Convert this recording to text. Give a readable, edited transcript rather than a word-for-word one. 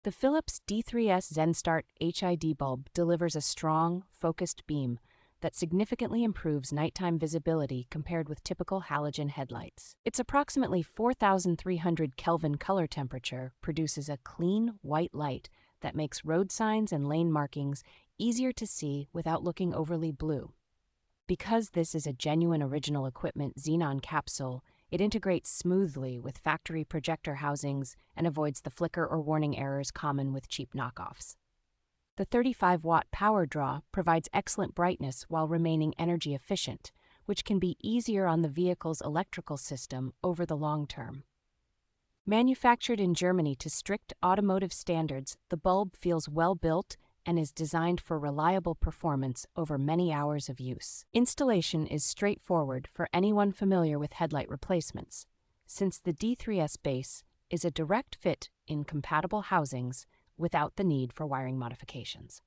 The Philips D3S XenStart HID bulb delivers a strong, focused beam that significantly improves nighttime visibility compared with typical halogen headlights. Its approximately 4,300 Kelvin color temperature produces a clean, white light that makes road signs and lane markings easier to see without looking overly blue. Because this is a genuine original equipment xenon capsule, it integrates smoothly with factory projector housings and avoids the flicker or warning errors common with cheap knockoffs. The 35-watt power draw provides excellent brightness while remaining energy efficient, which can be easier on the vehicle's electrical system over the long term. Manufactured in Germany to strict automotive standards, the bulb feels well built and is designed for reliable performance over many hours of use. Installation is straightforward for anyone familiar with headlight replacements, since the D3S base is a direct fit in compatible housings without the need for wiring modifications.